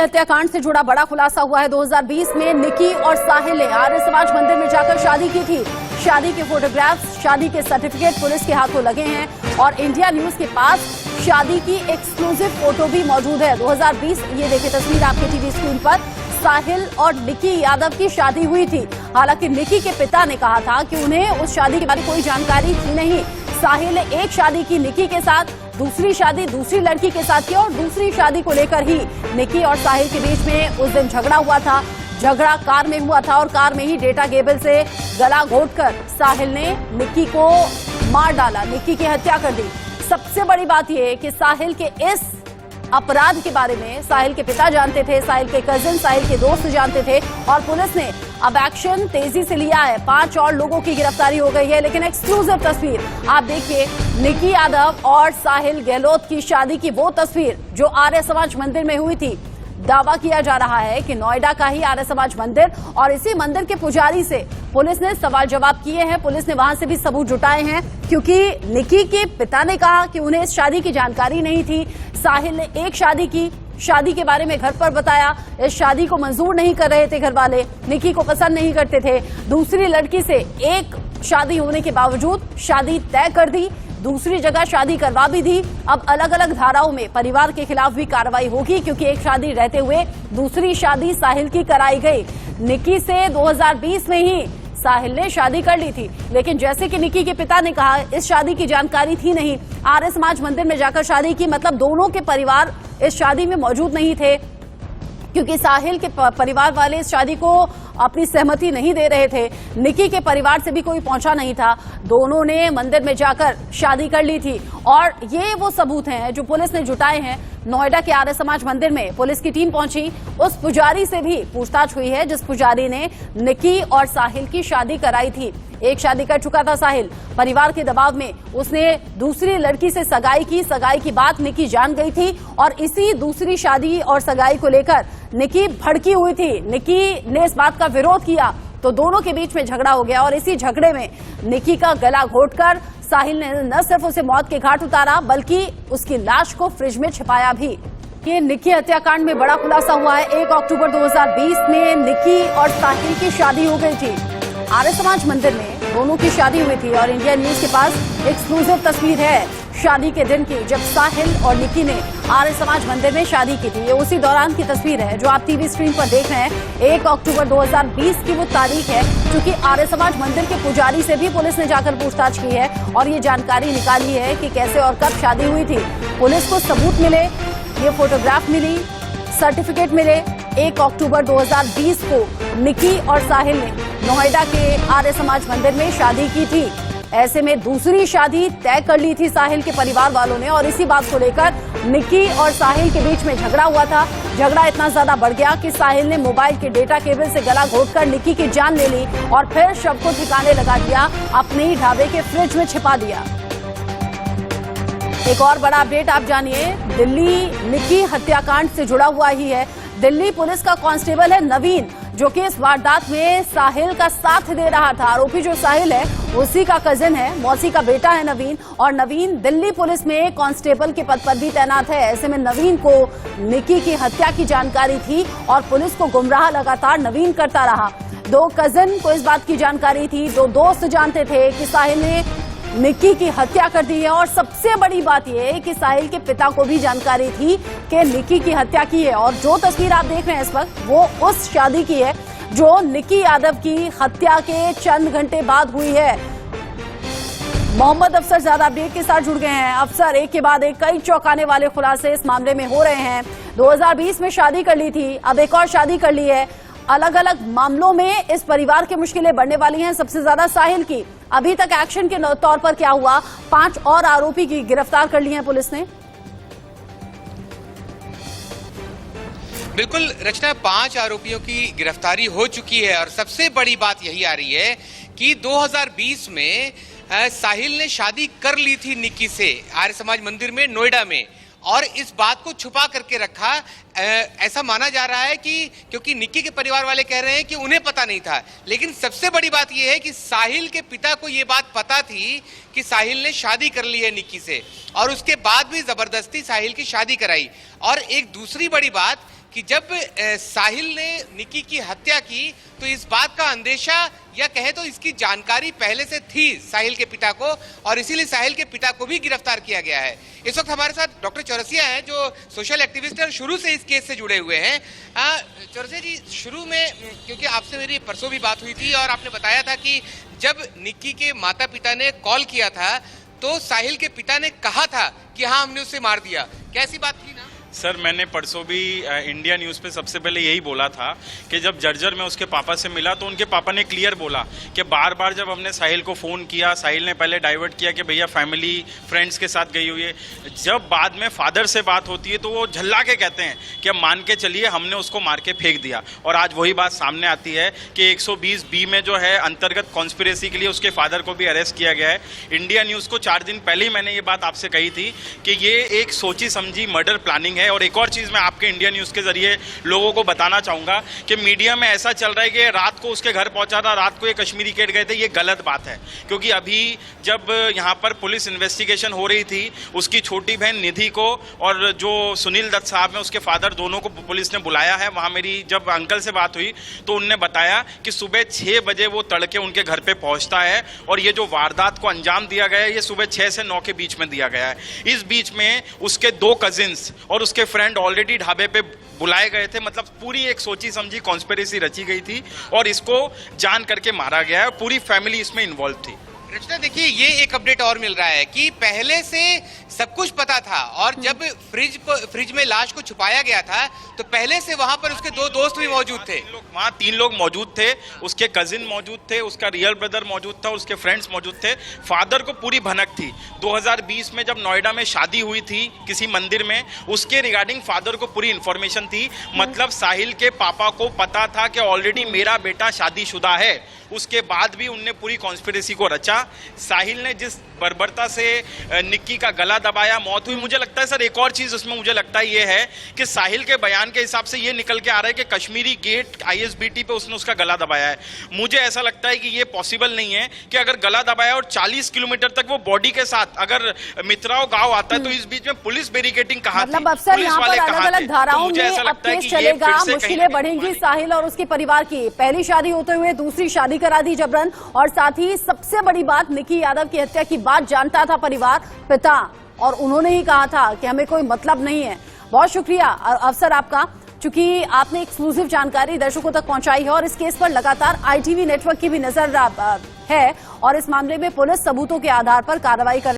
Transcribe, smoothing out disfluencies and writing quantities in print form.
हत्याकांड से जुड़ा बड़ा खुलासा हुआ है। 2020 में निकी और साहिल ने आर्य समाज मंदिर में जाकर शादी की थी। शादी के फोटोग्राफ्स, शादी के सर्टिफिकेट पुलिस के हाथों लगे हैं और इंडिया न्यूज के पास शादी की एक्सक्लूसिव फोटो भी मौजूद है। 2020 ये देखिए तस्वीर आपके टीवी स्क्रीन पर, साहिल और निकी यादव की शादी हुई थी। हालांकि निकी के पिता ने कहा था कि उन्हें उस शादी के बारे में कोई जानकारी थी नहीं। साहिल ने एक शादी की निकी के साथ, दूसरी शादी दूसरी लड़की के साथ की और दूसरी शादी को लेकर ही निकी और साहिल के बीच में उस दिन झगड़ा हुआ था। झगड़ा कार में हुआ था और कार में ही डेटा केबल से गला घोंटकर साहिल ने निकी को मार डाला, निकी की हत्या कर दी। सबसे बड़ी बात यह है कि साहिल के इस अपराध के बारे में साहिल के पिता जानते थे, साहिल के कजिन, साहिल के दोस्त जानते थे और पुलिस ने अब एक्शन तेजी से लिया है। 5 और लोगों की गिरफ्तारी हो गई है। लेकिन एक्सक्लूसिव तस्वीर आप देखिए, निकी यादव और साहिल गहलोत की शादी की वो तस्वीर जो आर्य समाज मंदिर में हुई थी। दावा किया जा रहा है कि नोएडा का ही आर्य समाज मंदिर और इसी मंदिर के पुजारी से पुलिस ने सवाल जवाब किए हैं। पुलिस ने वहां से भी सबूत जुटाए हैं क्योंकि निकी के पिता ने कहा कि उन्हें इस शादी की जानकारी नहीं थी। साहिल ने एक शादी की, शादी के बारे में घर पर बताया। इस शादी को मंजूर नहीं कर रहे थे घर वाले, निकी को पसंद नहीं करते थे। दूसरी लड़की से एक शादी होने के बावजूद शादी तय कर दी, दूसरी जगह शादी करवा भी दी। अब अलग अलग धाराओं में परिवार के खिलाफ भी कार्रवाई होगी क्योंकि एक शादी रहते हुए दूसरी शादी साहिल की कराई गई। निकी से 2020 में ही साहिल ने शादी कर ली थी, लेकिन जैसे कि निकी के पिता ने कहा इस शादी की जानकारी थी नहीं। आर्य समाज मंदिर में जाकर शादी की, मतलब दोनों के परिवार इस शादी में मौजूद नहीं थे क्योंकि साहिल के परिवार वाले इस शादी को अपनी सहमति नहीं दे रहे थे। निकी के परिवार से भी कोई पहुंचा नहीं था। दोनों ने मंदिर में जाकर शादी कर ली थी और ये वो सबूत हैं जो पुलिस ने जुटाए हैं। नोएडा के आर्य समाज मंदिर में पुलिस की टीम पहुंची, उस पुजारी से भी पूछताछ हुई है जिस पुजारी ने निकी और साहिल की शादी कराई थी। एक शादी कर चुका था साहिल, परिवार के दबाव में उसने दूसरी लड़की से सगाई की। सगाई की बात निकी जान गई थी और इसी दूसरी शादी और सगाई को लेकर निकी भड़की हुई थी। निकी ने इस बात का विरोध किया तो दोनों के बीच में झगड़ा हो गया और इसी झगड़े में निकी का गला घोंटकर साहिल ने न सिर्फ उसे मौत के घाट उतारा बल्कि उसकी लाश को फ्रिज में छिपाया भी। ये निकी हत्याकांड में बड़ा खुलासा हुआ है। 1 अक्टूबर 2020 में निकी और साहिल की शादी हो गई थी। आर्य समाज मंदिर में दोनों की शादी हुई थी और इंडिया न्यूज के पास एक्सक्लूसिव तस्वीर है शादी के दिन की, जब साहिल और निकी ने आर्य समाज मंदिर में शादी की थी। ये उसी दौरान की तस्वीर है जो आप टीवी स्क्रीन पर देख रहे हैं। 1 अक्टूबर 2020 की वो तारीख है क्योंकि आर्य समाज मंदिर के पुजारी से भी पुलिस ने जाकर पूछताछ की है और ये जानकारी निकाली है कि कैसे और कब शादी हुई थी। पुलिस को सबूत मिले, ये फोटोग्राफ मिली, सर्टिफिकेट मिले। 1 अक्टूबर 2020 को निकी और साहिल ने नोएडा के आर्य समाज मंदिर में शादी की थी। ऐसे में दूसरी शादी तय कर ली थी साहिल के परिवार वालों ने और इसी बात को लेकर निकी और साहिल के बीच में झगड़ा हुआ था। झगड़ा इतना ज्यादा बढ़ गया कि साहिल ने मोबाइल के डेटा केबल से गला घोंटकर निकी की जान ले ली और फिर शव को ठिकाने लगा दिया, अपने ही ढाबे के फ्रिज में छिपा दिया। एक और बड़ा अपडेट आप जानिए, दिल्ली निकी हत्याकांड से जुड़ा हुआ ही है। दिल्ली पुलिस का कांस्टेबल है नवीन, जो कि इस वारदात में साहिल का साथ दे रहा था। आरोपी जो साहिल है उसी का कजिन है, मौसी का बेटा है नवीन, और नवीन दिल्ली पुलिस में कांस्टेबल के पद पर भी तैनात है। ऐसे में नवीन को निकी की हत्या की जानकारी थी और पुलिस को गुमराह लगातार नवीन करता रहा। 2 कजिन को इस बात की जानकारी थी, 2 दोस्त जानते थे कि साहिल ने निकी की हत्या कर दी है और सबसे बड़ी बात यह है कि साहिल के पिता को भी जानकारी थी कि निकी की हत्या की है। और जो तस्वीर आप देख रहे हैं इस वक्त वो उस शादी की है जो निकी यादव की हत्या के चंद घंटे बाद हुई है। मोहम्मद अफसर ज्यादा अपडेट के साथ जुड़ गए हैं। अफसर, एक के बाद एक कई चौंकाने वाले खुलासे इस मामले में हो रहे हैं। 2020 में शादी कर ली थी, अब एक और शादी कर ली है। अलग अलग मामलों में इस परिवार की मुश्किलें बढ़ने वाली हैं, सबसे ज्यादा साहिल की। अभी तक एक्शन के तौर पर क्या हुआ, 5 और आरोपी की गिरफ्तार कर ली है पुलिस ने। बिल्कुल रचना, 5 आरोपियों की गिरफ्तारी हो चुकी है और सबसे बड़ी बात यही आ रही है कि 2020 में साहिल ने शादी कर ली थी निकी से आर्य समाज मंदिर में नोएडा में, और इस बात को छुपा करके रखा। ऐसा माना जा रहा है कि क्योंकि निक्की के परिवार वाले कह रहे हैं कि उन्हें पता नहीं था, लेकिन सबसे बड़ी बात यह है कि साहिल के पिता को यह बात पता थी कि साहिल ने शादी कर ली है निक्की से, और उसके बाद भी जबरदस्ती साहिल की शादी कराई। और एक दूसरी बड़ी बात कि जब साहिल ने निकी की हत्या की तो इस बात का अंदेशा या कहे तो इसकी जानकारी पहले से थी साहिल के पिता को, और इसीलिए साहिल के पिता को भी गिरफ्तार किया गया है। इस वक्त हमारे साथ डॉक्टर चौरसिया हैं जो सोशल एक्टिविस्ट और शुरू से इस केस से जुड़े हुए हैं। चौरसिया जी, शुरू में क्योंकि आपसे मेरी परसों भी बात हुई थी और आपने बताया था कि जब निकी के माता पिता ने कॉल किया था तो साहिल के पिता ने कहा था कि हाँ हमने उसे मार दिया, कैसी बात थी ना? सर, मैंने परसों भी इंडिया न्यूज़ पे सबसे पहले यही बोला था कि जब जर्जर में उसके पापा से मिला तो उनके पापा ने क्लियर बोला कि बार बार जब हमने साहिल को फ़ोन किया, साहिल ने पहले डाइवर्ट किया कि भैया फैमिली फ्रेंड्स के साथ गई हुई है। जब बाद में फादर से बात होती है तो वो झल्ला के कहते हैं कि अब मान के चलिए हमने उसको मार के फेंक दिया। और आज वही बात सामने आती है कि 120B में जो है अंतर्गत कॉन्स्पिरेसी के लिए उसके फादर को भी अरेस्ट किया गया है। इंडिया न्यूज़ को 4 दिन पहले ही मैंने ये बात आपसे कही थी कि ये एक सोची समझी मर्डर प्लानिंग है। और एक और चीज़ मैं आपके इंडिया न्यूज़ के जरिए लोगों को बताना चाहूँगा कि मीडिया में ऐसा चल रहा है कि रात को उसके घर पहुंचा था, रात को ये कश्मीरी कैट गए थे। ये गलत बात है, क्योंकि अभी जब यहाँ पर पुलिस इन्वेस्टिगेशन हो रही थी उसकी छोटी बहन निधि को और जो सुनील दत्त साहब हैं उसके फादर, दोनों को पुलिस ने बुलाया है। वहाँ मेरी जब अंकल से बात हुई तो उनने बताया कि सुबह 6 बजे वो तड़के उनके घर पर पहुँचता है और ये जो वारदात को अंजाम दिया गया है ये सुबह 6 से 9 के बीच में दिया गया है। इस बीच में उसके 2 कजिन्स और उसके फ्रेंड ऑलरेडी ढाबे पे बुलाए गए थे। मतलब पूरी एक सोची समझी कॉन्स्पिरेसी रची गई थी और इसको जान करके मारा गया है। पूरी फैमिली इसमें इन्वॉल्व थी। रचना, देखिए ये एक अपडेट और मिल रहा है कि पहले से सब कुछ पता था और जब फ्रिज में लाश को छुपाया गया था तो पहले से वहां पर उसके 2 दोस्त भी मौजूद थे। वहाँ 3 लोग मौजूद थे, उसके कजिन मौजूद थे, उसका रियल ब्रदर मौजूद था, उसके फ्रेंड्स मौजूद थे। फादर को पूरी भनक थी। 2020 में जब नोएडा में शादी हुई थी किसी मंदिर में, उसके रिगार्डिंग फादर को पूरी इंफॉर्मेशन थी। मतलब साहिल के पापा को पता था कि ऑलरेडी मेरा बेटा शादीशुदा है। उसके बाद भी उनने पूरी कॉन्स्पिरेसी को रचा। साहिल ने जिस बर्बरता से निक्की का गला दबाया, मौत हुई। मुझे लगता है सर एक और चीज उसमें मुझे लगता है ये है कि साहिल के बयान के हिसाब से ये निकल के आ रहा है कि कश्मीरी गेट ISBT पे उसने उसका गला दबाया है। मुझे ऐसा लगता है कि ये पॉसिबल नहीं है कि अगर गला दबाया और 40 किलोमीटर तक वो बॉडी के साथ अगर मित्राओ गांव आता है तो इस बीच में पुलिस बैरिकेडिंग कहाँ थी? मतलब अफसर यहाँ पर अलग-अलग धाराओं में अब केस चलेगा, मुश्किलें बढ़ेंगी साहिल और उसके परिवार की। पहली शादी होते हुए दूसरी शादी करा दी जबरन, और साथ ही सबसे बड़ी बात निकी यादव की हत्या की बात जानता था परिवार, पिता, और उन्होंने ही कहा था कि हमें कोई मतलब नहीं है। बहुत शुक्रिया अफसर आपका, चूंकि आपने एक्सक्लूसिव जानकारी दर्शकों तक पहुंचाई है और इस केस पर लगातार ITV नेटवर्क की भी नजर है और इस मामले में पुलिस सबूतों के आधार पर कार्रवाई कर